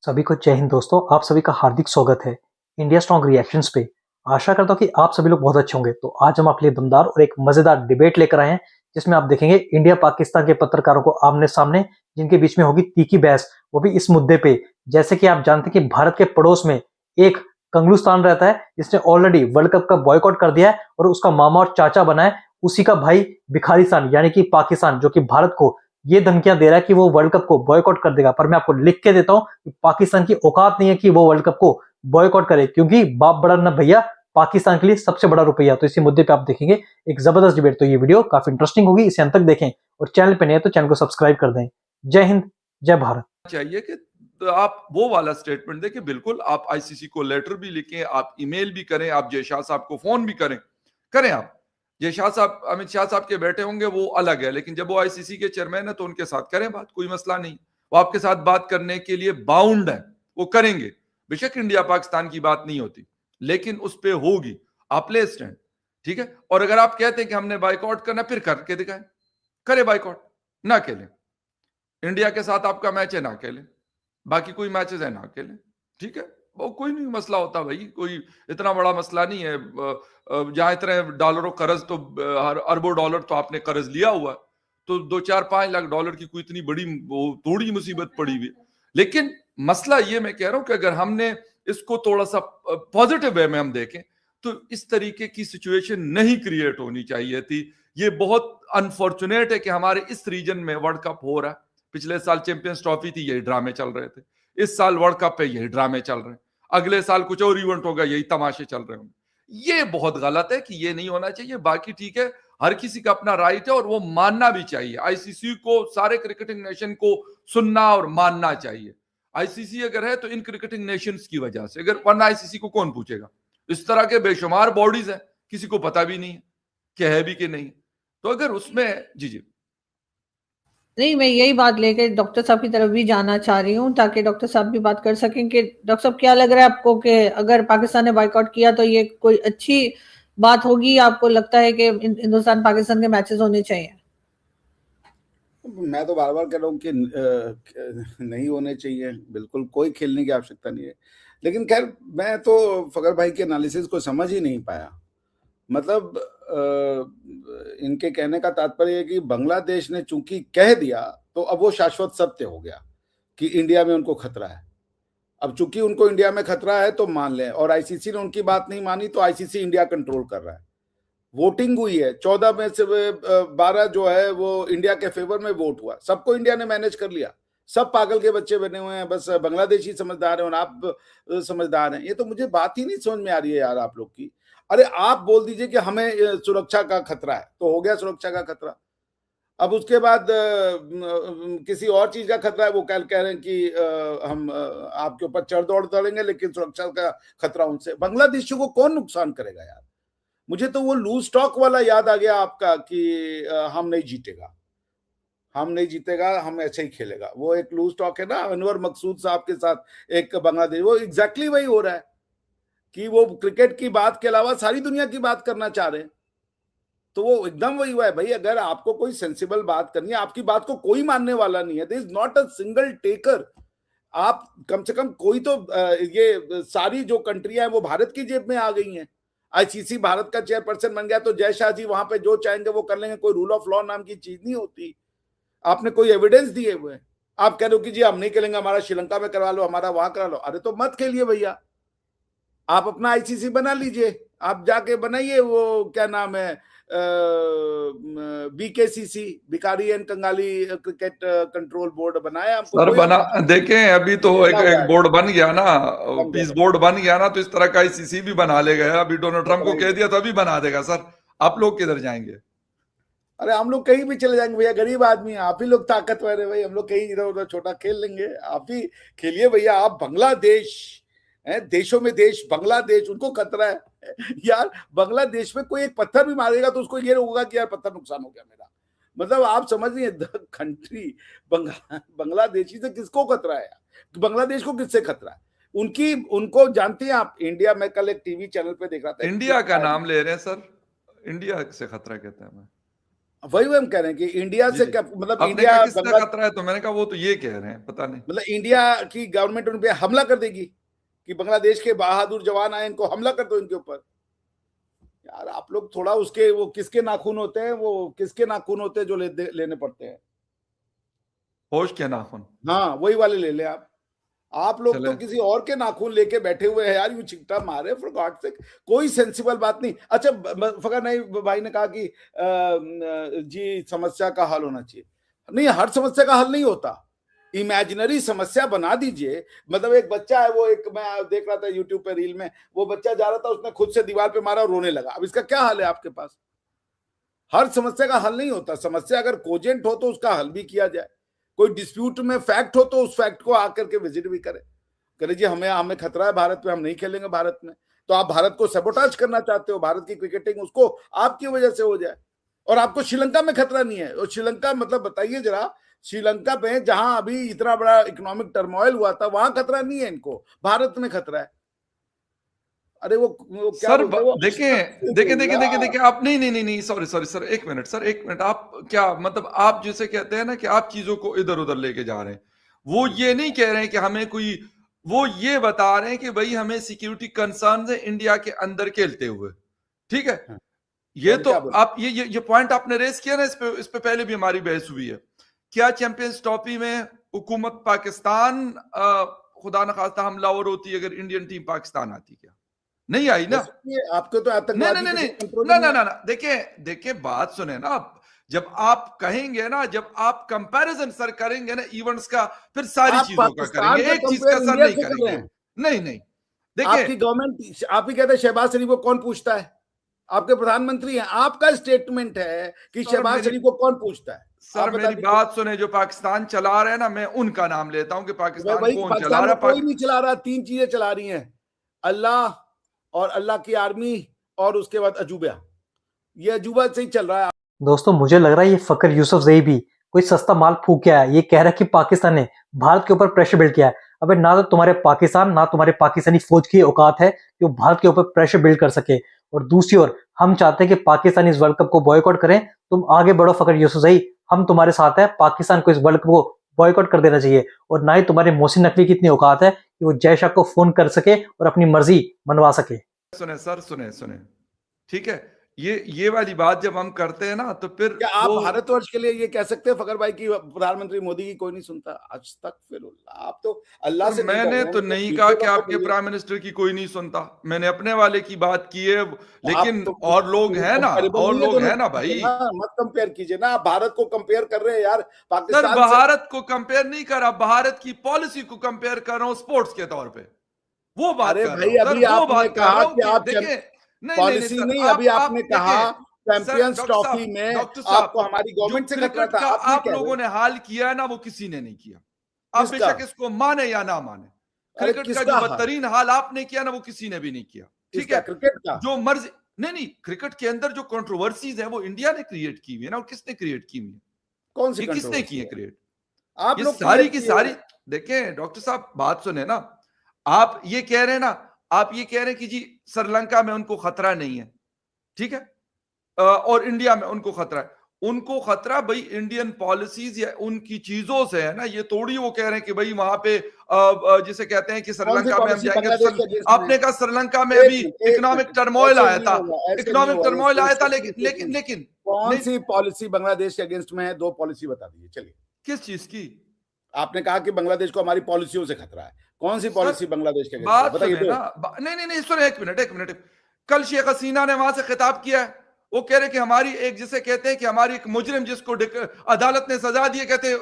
सभी को जय हिंद दोस्तों। आप सभी का हार्दिक स्वागत है इंडिया स्ट्रॉन्ग रिएक्शंस पे। आशा करता हूँ कि आप सभी लोग बहुत अच्छे होंगे। तो आज हम आपके लिए दमदार और एक मजेदार डिबेट लेकर आए हैं, जिसमें आप देखेंगे इंडिया पाकिस्तान के पत्रकारों को आमने सामने, जिनके बीच में होगी तीखी बहस, वो भी इस मुद्दे पे। जैसे कि आप जानते हैं कि भारत के पड़ोस में एक कंगलुस्तान रहता है, जिसने ऑलरेडी वर्ल्ड कप का बॉयकॉट कर दिया है और उसका मामा और चाचा बना है उसी का भाई भिखारिस्तान यानी कि पाकिस्तान, जो कि भारत को ये धमकियां दे रहा है कि वो वर्ल्ड कप को बॉयकॉट कर देगा। पर मैं आपको लिख के देता हूं कि पाकिस्तान की औकात नहीं है कि वो वर्ल्ड कप को बॉयकॉट करे, क्योंकि बाप बड़ा ना भैया, पाकिस्तान के लिए सबसे बड़ा रुपया। तो इसी मुद्दे पे आप देखेंगे एक जबरदस्त डिबेट। तो ये वीडियो काफी इंटरेस्टिंग होगी, इसे अंत तक देखें और चैनल पे नए तो चैनल को सब्सक्राइब कर दें। जय हिंद, जय भारत। चाहिए कि तो आप वो वाला स्टेटमेंट दें कि बिल्कुल आप आईसीसी को लेटर भी लिखें, आप ईमेल भी करें, आप जय शाह साहब को फोन भी करें आप। जय शाह साहब अमित शाह साहब के बैठे होंगे वो अलग है, लेकिन जब वो आईसीसी के चेयरमैन है तो उनके साथ करें बात, कोई मसला नहीं। वो आपके साथ बात करने के लिए बाउंड है, वो करेंगे। बेशक इंडिया पाकिस्तान की बात नहीं होती, लेकिन उस पर होगी। आप ले स्टैंड, ठीक है। और अगर आप कहते हैं कि हमने बाइकआउट करना, फिर करके दिखाएं, करे बाइकआउट, ना खेलें। इंडिया के साथ आपका मैच है, ना खेलें। बाकी कोई मैचेस है, ना खेलें, ठीक है। वो कोई नहीं मसला होता भाई, कोई इतना बड़ा मसला नहीं है। जहां इतने डॉलरों कर्ज, तो अरबों डॉलर तो आपने कर्ज लिया हुआ है, तो 2-4-5 लाख डॉलर की कोई इतनी बड़ी वो थोड़ी मुसीबत पड़ी हुई। लेकिन मसला ये मैं कह रहा हूं कि अगर हमने इसको थोड़ा सा पॉजिटिव वे में हम देखें, तो इस तरीके की सिचुएशन नहीं क्रिएट होनी चाहिए थी। ये बहुत अनफॉर्चुनेट है कि हमारे इस रीजन में वर्ल्ड कप हो रहा है। पिछले साल चैंपियंस ट्रॉफी थी, यही ड्रामे चल रहे थे। इस साल वर्ल्ड कप पे यही ड्रामे चल रहे हैं। अगले साल कुछ और इवेंट होगा, यही तमाशे चल रहे होंगे। ये बहुत गलत है कि ये नहीं होना चाहिए। बाकी ठीक है, हर किसी का अपना राइट है और वो मानना भी चाहिए। आईसीसी को, सारे क्रिकेटिंग नेशन को सुनना और मानना चाहिए। आईसीसी अगर है तो इन क्रिकेटिंग नेशंस की वजह से, अगर वरना आईसीसी को कौन पूछेगा। इस तरह के बेशुमार बॉडीज हैं, किसी को पता भी नहीं है कि है भी कि नहीं। तो अगर उसमें जी जी नहीं, मैं यही बात लेके डॉक्टर साहब की तरफ भी जाना चाह रही हूँ, ताकि डॉक्टर साहब भी बात कर सकें कि डॉक्टर साहब क्या लग रहा है आपको कि अगर पाकिस्तान ने बाइकआउट किया तो ये कोई अच्छी बात होगी? आपको लगता है कि हिंदुस्तान पाकिस्तान के मैचेस होने चाहिए? मैं तो बार बार कह रहा हूँ कि नहीं होने चाहिए, बिल्कुल कोई खेलने की आवश्यकता नहीं है। लेकिन खैर, मैं तो फकर भाई के एनालिसिस को समझ ही नहीं पाया। मतलब इनके कहने का तात्पर्य है कि बांग्लादेश ने चूंकि कह दिया तो अब वो शाश्वत सत्य हो गया कि इंडिया में उनको खतरा है। अब चूंकि उनको इंडिया में खतरा है तो मान लें, और आईसीसी ने उनकी बात नहीं मानी तो आईसीसी इंडिया कंट्रोल कर रहा है। वोटिंग हुई है, 14 में से 12 जो है वो इंडिया के फेवर में वोट हुआ। सबको इंडिया ने मैनेज कर लिया। सब पागल के बच्चे बने हुए हैं, बस बांग्लादेश ही समझदार है और आप समझदार हैं। ये तो मुझे बात ही नहीं समझ में आ रही है यार आप लोग की। अरे आप बोल दीजिए कि हमें सुरक्षा का खतरा है, तो हो गया सुरक्षा का खतरा। अब उसके बाद किसी और चीज का खतरा है, वो कह रहे हैं कि हम आपके ऊपर चढ़ दौड़ करेंगे, लेकिन सुरक्षा का खतरा उनसे। बांग्लादेशियों को कौन नुकसान करेगा यार? मुझे तो वो लूज टॉक वाला याद आ गया आपका कि हम नहीं जीतेगा, हम नहीं जीतेगा, हम ऐसे ही खेलेगा। वो एक लूज टॉक है ना अनवर मकसूद साहब के साथ एक बांग्लादेश, वो एग्जैक्टली वही हो रहा है कि वो क्रिकेट की बात के अलावा सारी दुनिया की बात करना चाह रहे हैं। तो वो एकदम वही हुआ है भाई। अगर आपको कोई सेंसिबल बात करनी है, आपकी बात को कोई मानने वाला नहीं है, there is not a single taker. आप कम से कम कोई तो ये सारी जो कंट्रियां हैं वो भारत की जेब में आ गई हैं। आईसीसी भारत का चेयरपर्सन बन गया तो जय शाह जी वहां पे जो चाहेंगे वो कर लेंगे। कोई रूल ऑफ लॉ नाम की चीज नहीं होती। आपने कोई एविडेंस दिए हुए हैं? आप कह रहे हो कि जी हम नहीं खेलेंगे, हमारा श्रीलंका में करवा लो, हमारा वहां करा लो। अरे तो मत खेलिए भैया, आप अपना आईसीसी बना लीजिए। आप जाके बनाइए वो क्या नाम है, बीकेसीसी, भिखारी and Kangali cricket control board बनाया आपको। सर बना देखें, अभी तो एक बोर्ड बन गया ना, पीस बोर्ड बन गया ना, तो इस तरह का आईसीसी भी बना ले गया। अभी डोनाल्ड ट्रंप को कह दिया तो अभी बना देगा। सर आप लोग किधर जाएंगे? अरे हम लोग कहीं भी चले जाएंगे भैया, गरीब आदमी है। आप ही लोग ताकतवर है भाई, हम लोग कहीं इधर उधर छोटा खेल लेंगे, आप ही खेलिए भैया। आप बांग्लादेश है, देशों में देश बांग्लादेश, उनको खतरा है यार। बांग्लादेश में कोई एक पत्थर भी मारेगा तो उसको ये होगा कि यार पत्थर नुकसान हो गया मेरा। मतलब आप समझ रही है कंट्री बांग्लादेशी से किसको खतरा है यार? बांग्लादेश को किससे खतरा है? उनकी उनको जानते हैं आप? इंडिया में कल एक टीवी चैनल पे देख रहा था, इंडिया का नाम ले रहे हैं सर, इंडिया से खतरा कहते हैं। वही हम कह रहे हैं कि इंडिया जी से जी क्या मतलब आपने इंडिया कहा किसका बंगला खतरा है, तो मैंने कहा वो तो ये कह रहे हैं, पता नहीं। मतलब इंडिया की गवर्नमेंट उन पे हमला कर देगी कि बांग्लादेश के बहादुर जवान आए, इनको हमला कर दो इनके ऊपर। यार आप लोग थोड़ा उसके वो किसके नाखून होते हैं, वो किसके नाखून होते हैं जो लेने पड़ते हैं। होश के नाखून। हाँ वही वाले ले ले आप लोग चले तो किसी और के नाखून लेके बैठे हुए हैं यार, यू चिकटा मारे फॉर गॉड से। कोई सेंसिबल बात नहीं। अच्छा फकर नहीं भाई ने कहा कि जी समस्या का हल होना चाहिए। नहीं, हर समस्या का हल नहीं होता। इमेजिनरी समस्या बना दीजिए। मतलब एक बच्चा है, वो एक मैं देख रहा था यूट्यूब पे रील में, वो बच्चा जा रहा था, उसने खुद से दीवार पे मारा और रोने लगा। अब इसका क्या हल है आपके पास? हर समस्या का हल नहीं होता। समस्या अगर कोजेंट हो तो उसका हल भी किया जाए। कोई डिस्प्यूट में फैक्ट हो तो उस फैक्ट को आकर के विजिट भी करे, करे जी हमें खतरा है भारत में, हम नहीं खेलेंगे भारत में। तो आप भारत को सैबोटाज करना चाहते हो, भारत की क्रिकेटिंग उसको आपकी वजह से हो जाए। और आपको श्रीलंका में खतरा नहीं है। और श्रीलंका मतलब बताइए जरा, श्रीलंका पे जहां अभी इतना बड़ा इकोनॉमिक टर्मोइल हुआ था वहां खतरा नहीं है इनको, भारत में खतरा है। अरे वो क्या सर बोलते हैं वो देखें देखें देखें देखें देखें आप नहीं नहीं नहीं नहीं सॉरी सॉरी सर, एक मिनट सर, एक मिनट। आप क्या मतलब आप जिसे कहते हैं ना कि आप चीजों को इधर उधर लेके जा रहे हैं, वो ये नहीं कह रहे हैं कि हमें कोई, वो ये बता रहे हैं कि भाई हमें सिक्योरिटी कंसर्न है इंडिया के अंदर खेलते हुए, ठीक है। हाँ, ये तो क्या बोलते आप ये पॉइंट आपने रेस किया ना, इस पे पहले भी हमारी बहस हुई है। क्या चैंपियंस ट्रॉफी में हुकूमत पाकिस्तान खुदा न खास्ता हमलावर होती अगर इंडियन टीम पाकिस्तान आती? क्या नहीं आई ना? आपके तो नहीं नहीं आतंकवादी नहीं किसी नहीं कंट्रोल ना में ना नहीं ना ना देखिए देखिए बात सुने ना आप। जब आप कहेंगे ना, जब आप कंपैरिजन सर करेंगे ना इवेंट्स का, फिर सारी आप चीजों का पाकिस्तान करेंगे, का एक चीज का कंपेयर सर इंडिया नहीं से कर रहे करेंगे। हैं। नहीं नहीं देखिए आपकी गवर्नमेंट, आप ही कहते हैं शहबाज शरीफ को कौन पूछता है? आपके प्रधानमंत्री हैं। आपका स्टेटमेंट है कि सर शहबाज मेरी शरीफ को कौन पूछता है? सर आप बता मेरी दीजिए। बात सुने, जो पाकिस्तान चला रहे हैं ना, मैं उनका नाम लेता हूं कि पाकिस्तान भाई कौन चला पाकिस्तान रहा को है। कोई नहीं चला रहा। तीन चीजें चला रही हैं, अल्लाह और अल्लाह की आर्मी और उसके बाद अजूबा। ये अजूबा से ही चल रहा है। दोस्तों मुझे लग रहा है ये फकर यूसुफजई भी कोई सस्ता माल फूक के आया। ये कह रहा है कि पाकिस्तान ने भारत के ऊपर प्रेशर बिल्ड किया है। अबे ना तो तुम्हारे पाकिस्तान ना तुम्हारे पाकिस्तानी फौज की औकात है कि वो भारत के ऊपर प्रेशर बिल्ड कर सके। और दूसरी ओर हम चाहते हैं कि पाकिस्तान इस वर्ल्ड कप को बॉयकॉट करें। तुम आगे बढ़ो फकर यूसुफजई, हम तुम्हारे साथ हैं। पाकिस्तान को इस वर्ल्ड कप को बॉयकॉट कर देना चाहिए। और ना ही तुम्हारे मोहसिन नकवी की इतनी औकात है कि वो जय शाह को फोन कर सके और अपनी मर्जी मनवा सके। सुने सर, सुने सुने, ठीक है। ये वाली बात जब हम करते हैं ना तो फिर क्या आप वो भारतवर्ष के लिए ये कह सकते हैं फकर भाई की प्रधानमंत्री मोदी की कोई नहीं सुनता आज तक? फिर आप तो अल्लाह सर से नहीं डर मैंने रहे हैं, तो मतलब नहीं कहा दूसरे कि का तो आपके बोलिए। प्राइम मिनिस्टर की कोई नहीं सुनता, मैंने अपने वाले की बात की है। आप लेकिन तो और लोग हैं ना, कंपेरेबल और नहीं है लोग दोनों हैं ना चीजें भाई। ना, मत कंपेयर कीजिए ना। आप भारत को कंपेयर कर रहे हैं यार सर पाकिस्तान से। भारत को कंपेयर नहीं कर रहा, भारत की पॉलिसी को कंपेयर कर रहा हूं स्पोर्ट्स के तौर पे, वो बात अरे कर रहा भाई हूं सर, अभी वो आपने बात कर कहा रहा हूं कि कि आप देखिए, नहीं नहीं नहीं पॉलिसी सर, नहीं, अभी आपने आप कहा देखिए सर, चैंपियंस ट्रॉफी में डॉक्टर आपको साहब, हमारी जो गवर्नमेंट से खतरा क्रिकेट था। का आप नहीं आप कह रहे लोगों ने हाल किया है ना, वो किसी ने नहीं किया। आप किसका? बेशक इसको माने या ना माने, अरे क्रिकेट का जो किसका हाल? बदतरीन हाल आपने किया ना, वो किसी ने भी नहीं किया, ठीक किसका? है। क्रिकेट का? जो मर्जी, नहीं नहीं, क्रिकेट के अंदर जो कंट्रोवर्सीज है वो इंडिया ने क्रिएट की हुई है ना। और किसने क्रिएट की हुई है? कौन सी ये किसने की कंट्रोवर्सी है है? क्रिएट? आप ये लोग सारी क्रिएट की किए सारी, हैं। देखें डॉक्टर साहब बात सुने ना। आप ये कह रहे हैं ना, आप ये कह रहे हैं कि जी श्रीलंका में उनको खतरा नहीं है, ठीक है, और इंडिया में उनको खतरा है। उनको खतरा भाई इंडियन पॉलिसीज या उनकी चीजों से है ना। ये थोड़ी वो कह रहे हैं कि भाई वहां पे जिसे कहते हैं कि कौन सी श्रीलंका में हम पॉलिसी जाएंगे तो बांग्लादेश के अगेंस्ट में है? आपने कहा श्रीलंका में एक अभी मिनट, एक इकोनॉमिक मिनट। टर्मोइल ऐसे आया नहीं था, होगा, ऐसे नहीं इकोनॉमिक होगा। ये टर्मोइल आया था, लेकिन स्टेटमेंट लेकिन लेकिन कौन नहीं, सी पॉलिसी बांग्लादेश के अगेंस्ट में है? दो पॉलिसी बता दीजिए। चलिए, किस चीज की? आपने कहा कि बांग्लादेश को हमारी पॉलिसियों से खतरा है। कौन सी सर पॉलिसी बांग्लादेश के अगेंस्ट है? बात बताइए सुने दो। ना, नहीं नहीं नहीं सुने, एक मिनट एक मिनट। कल शेख हसीना ने वहां से खिताब किया है, वो कह रहे कि हमारी एक, जिसे कहते हैं कि हमारी एक मुजरिम जिसको अदालत ने सजा दी, कहते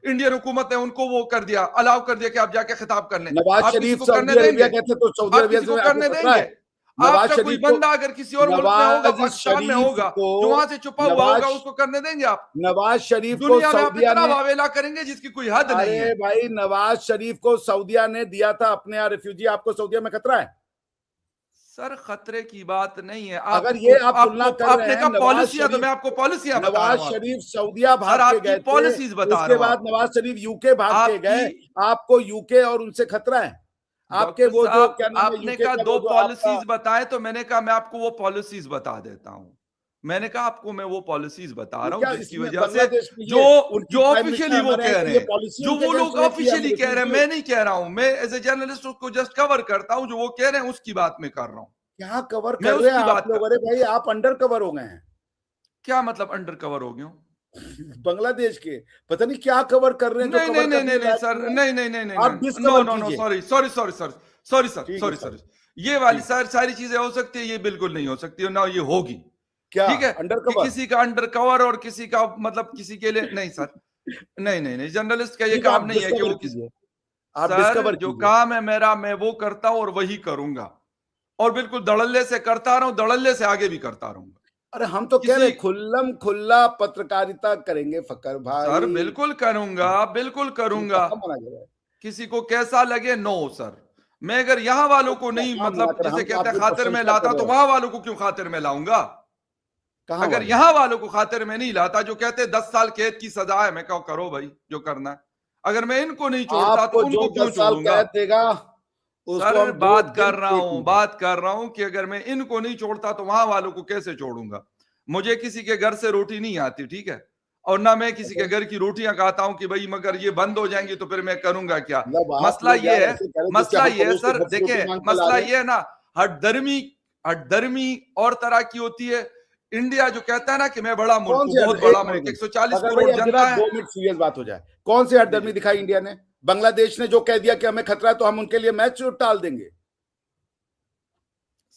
इंडियन हुकूमत ने उनको वो कर दिया, अलाउ कर दिया कि आप जाके खिताब कर लें। नवाज आप किसी शरीफ को सऊदी करने अरेबिया देंगे? कहते तो सऊदी आप अरेबिया किसी को से आपको करने खतरा देंगे? है? नवाज आपका कोई शरीफ को, बंदा अगर किसी और मुल्क में होगा, नवाज पाकिस्तान में शरीफ होगा, को, जो वहां से छुपा हुआ होगा, नवाज उसको करने देंगे आप? नवाज शरीफ को दुनिया में आप सऊदिया इतना ने, वावेला करेंगे जिसकी कोई हद नहीं है। अरे भाई नवाज शरीफ को सऊदिया ने दिया था अपने यहाँ रिफ्यूजी। आपको सऊदिया में खतरा है? सर खतरे की बात नहीं है। अगर ये आपको आप तुलना आपको कर रहे आपने हैं, कहा पॉलिसियां, तो मैं आपको पॉलिसियां बता नवाज रहा हूं शरीफ आपको। सऊदिया सर भाग के आपकी गए थे, पॉलिसीज बता रहा उसके हूं बाद आपको। नवाज शरीफ यूके भाग के आपकी, गए। आपको यूके और उनसे खतरा है? आपके डॉक्टर वो जो साहब क्या नाम है आपने यूके कहा का, वो दो जो आपका, पॉलिसीज बताएं, तो मैंने कहा मैं आपको वो पॉलिसीज बता देता हूं। मैंने कहा आपको मैं वो पॉलिसीज बता रहा हूँ क्या जिसकी इसमें वजह से बांग्लादेश में जो ये उनकी जो प्राइम ऑफिशियली मिनिस्टर वो हमारे कह हैं, रहे ये हैं, पॉलिसी जो उनके वो अगेंस्ट लोग में थी, हम ऑफिशियली कह रहे हैं, रिफ्यूज मैं नहीं कह रहा हूं। मैं एज ए जर्नलिस्ट उसको जस्ट कवर करता हूं, जो वो कह रहे हैं उसकी बात मैं कर रहा हूं। क्या कवर मैं कर रहे हैं उसकी आप बात लोग? कर, अरे भाई आप अंडर कवर हो गए हैं क्या मतलब अंडर कवर हो गया हूं? बांग्लादेश के। पता नहीं क्या कवर कर रहे हैं जो नहीं नहीं कवर नहीं करने नहीं नहीं लायक सर, नहीं है। नहीं नहीं नहीं नहीं आप नहीं, नो डिस्कवर नो नो, कीजिए। Sorry sorry sorry sir, sorry sir, ठीक है सॉरी सर, सर, ये वाली ठीक। सर सारी चीजें हो सकती है, ये बिल्कुल नहीं हो सकती ना ये होगी। क्या ठीक है अंडर कि कवर? किसी का अंडर कवर और किसी का मतलब किसी के लिए नहीं सर, नहीं नहीं नहीं, जर्नलिस्ट का ये ठीक है, काम आप नहीं है कि डिस्कवर वो किसी, कीजिए, आप सर डिस्कवर जो कीजिए। काम है मेरा मैं वो करता हूं और वही करूंगा, और बिल्कुल धड़ल्ले से करता रहा हूं, धड़ल्ले से आगे भी करता रहूंगा। अरे हम तो कह रहे किसी, हैं खुल्लम खुल्ला पत्रकारिता करेंगे फकर सर भाई। बिल्कुल करूंगा, बिल्कुल ये करूंगा, कहाँ मना कर रहा है? किसी को कैसा लगे, नो सर। मैं अगर यहाँ वालों को क्या नहीं कहाँ मना मतलब कर रहे हैं? जिसे हम तो कहते हैं आपकी खातिर में प्रशंसा कर लाता, रहे तो हैं। वहां वालों को क्यों खातिर में लाऊंगा? कहाँ अगर वाले? यहाँ वालों को खातिर में नहीं लाता, जो कहते 10 साल कैद की सजा है, मैं कहो करो भाई जो करना है। अगर मैं इनको नहीं छोड़ता तो आपको जो उनको क्यों 10 साल छोड़ूंगा? कैद देगा उसको सर हम 2 दिन बात कर रहा हूं कि अगर मैं इनको नहीं छोड़ता तो वहां वालों को कैसे छोड़ूंगा? मुझे किसी के घर से रोटी नहीं आती, ठीक है, और ना मैं किसी के घर की रोटियां खाता हूं कि भाई मगर ये बंद हो जाएंगी तो फिर मैं करूंगा क्या? मतलब आप मसला लोग ये यार है, ऐसे कह रहे हैं जैसे मसला हम ये है पड़ोस के सर, घर से रोटी देखिए मांग के ला मसला रहे हैं। ये है ना, हठधर्मी हठधर्मी और तरह की होती है। इंडिया जो कहता है ना कि मैं बड़ा मुल्क कौन हूं, से बहुत एक बड़ा मुल्क, मिनट 140 फकर भाई, करोड़ अब जरा जनता 2 है। मिनट सीरियस बात हो जाए। कौन सी हठधर्मी जी, दिखाई इंडिया ने? बांग्लादेश ने जो कह दिया कि हमें खतरा है तो हम उनके लिए मैच टाल देंगे।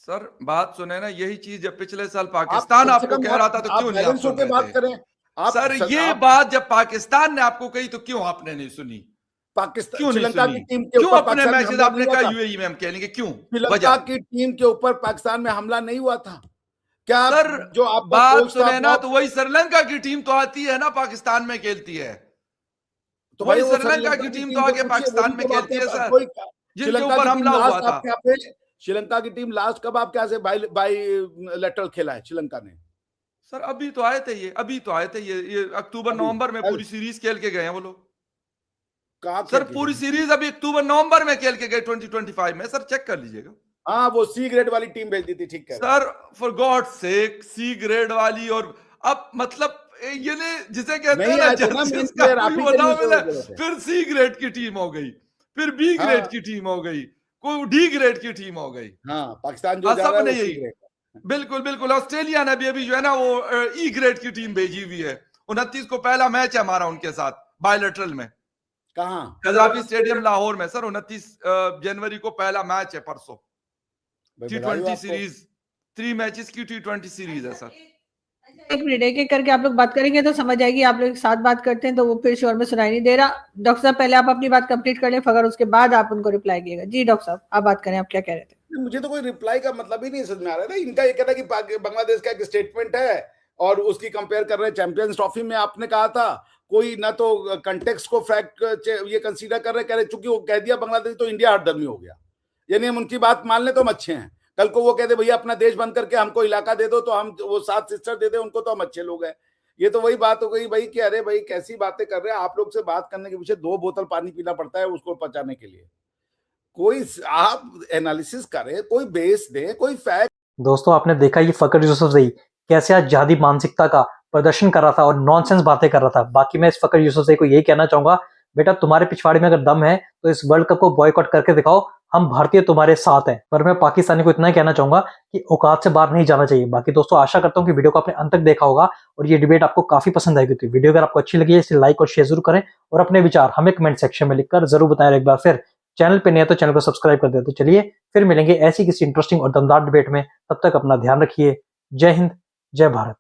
सर बात सुने ना, यही चीज जब पिछले साल आप पाकिस्तान कम से आपको कम कह रहा था तो आप क्यों नहीं आप बैलेंस सुन होकर रहे बात थे? करें। सर ये आप बात जब पाकिस्तान ने आपको कही तो क्यों आपने नहीं सुनी? पाकिस्तान क्यों नहीं श्रीलंका सुनी? की टीम के क्यों ऊपर अपने पाकिस्तान में मैचेस हमला नहीं आपने हुआ कहा था? यूएई में हम कहेंगे क्यों? श्रीलंका वजह, की टीम के ऊपर पाकिस्तान में हमला नहीं हुआ था क्या? सर जो आपका बात कोच था सुने ना, बॉब, तो वही श्रीलंका की टीम तो आती है ना पाकिस्तान में खेलती है, तो भाई वही वो श्रीलंका श्रीलंका की की टीम तो टीम को आगे पूछिए, वो भी पाकिस्तान में तो खेलती है आपके सर, कोई। जिनके श्रीलंका ऊपर की टीम हमला हुआ लास्ट था। आपके यहाँ पे, श्रीलंका की टीम लास्ट कब आपके यहाँ से बाई बाई लेटरल खेला है श्रीलंका ने? सर अभी तो आए थे ये, अभी तो आए थे ये अक्टूबर अभी नवंबर में कल पूरी सीरीज खेल के गए हैं वो लोग। कहाँ सर खेल के पूरी गए? सीरीज अभी अक्टूबर नवंबर में खेल के गए 2025 में, सर चेक कर लीजिएगा। हाँ वो सी ग्रेड वाली टीम भेज दी थी, ठीक कह रहे हैं। Sir for God sake, C grade वाली, और अब मतलब ये ने जिसे कहते हैं नहीं ना आए थे ना मेन जिसका प्लेयर, आप कोई ही वो के ना न्यूज मिले, दे रहे थे। फिर सी ग्रेड की टीम हो गई, फिर बी ग्रेड हाँ की टीम हो गई, कोई डी ग्रेड की टीम हो गई। हाँ, पाकिस्तान जो जा रहा सब है ने वो सी यही, ग्रेड। बिल्कुल बिल्कुल, ऑस्ट्रेलिया ने भी अभी जो है ना वो ई ग्रेड की टीम भेजी हुई है। 29 को पहला मैच है हमारा उनके साथ बायलैटरल में, कहाँ? कजाफी स्टेडियम लाहौर में सर। 29 जनवरी को पहला मैच है परसों। भाई बधाई हो T20 आपको। सीरीज, 3 मैचेस की T20 सीरीज है सर। एक मिनट, एक एक करके आप लोग बात करेंगे तो समझ आएगी। आप लोग एक साथ बात करते हैं तो वो फिर शोर में सुनाई नहीं दे रहा। डॉक्टर साहब पहले आप अपनी बात कंप्लीट कर लें, फगर उसके बाद आप उनको रिप्लाई कीजिएगा। जी डॉक्टर साहब आप बात करें, आप क्या कह रहे थे? मुझे तो कोई रिप्लाई का मतलब ही नहीं समझ में आ रहा था। इनका ये कहना है कि बांग्लादेश का एक स्टेटमेंट है और उसकी कंपेयर कर रहे हैं चैंपियंस ट्रॉफी में। आपने कहा था कोई ना तो कंटेक्स्ट को फैक्ट ये कंसीडर कर रहे, कह रहे चूंकि वो कह दिया बांग्लादेश तो इंडिया हठधर्मी हो गया, यानी हम उनकी बात मान ले तो हम अच्छे हैं। कल को वो कहते भैया अपना देश बंद करके हमको इलाका दे दो तो हम वो 7 सिस्टर दे दे उनको तो हम अच्छे लोग हैं। ये तो वही बात हो गई भाई कि अरे भाई कैसी बातें कर रहे हैं आप लोग। से बात करने के पीछे 2 बोतल पानी पीना पड़ता है उसको पचाने के लिए। कोई आप एनालिसिस करें, कोई बेस दे, कोई फैक्ट। दोस्तों आपने देखा ये फकर यूसुफजई कैसे आज जिहादी मानसिकता का प्रदर्शन कर रहा था और नॉनसेंस बातें कर रहा था। बाकी मैं इस फकर यूसुफजई को यही कहना चाहूंगा, बेटा तुम्हारे पिछवाड़े में अगर दम है तो इस वर्ल्ड कप को बॉयकॉट करके दिखाओ, हम भारतीय तुम्हारे साथ हैं। पर मैं पाकिस्तानी को इतना ही कहना चाहूंगा कि औकात से बाहर नहीं जाना चाहिए। बाकी दोस्तों आशा करता हूं कि वीडियो को आपने अंत तक देखा होगा और ये डिबेट आपको काफी पसंद आएगी। तो वीडियो अगर आपको अच्छी लगी है इसे लाइक और शेयर जरूर करें और अपने विचार हमें कमेंट सेक्शन में लिखकर जरूर बताएं। एक बार फिर चैनल पे नए हैं तो चैनल को सब्सक्राइब कर दे। तो चलिए फिर मिलेंगे ऐसी किसी इंटरेस्टिंग और दमदार डिबेट में, तब तक अपना ध्यान रखिए। जय हिंद, जय भारत।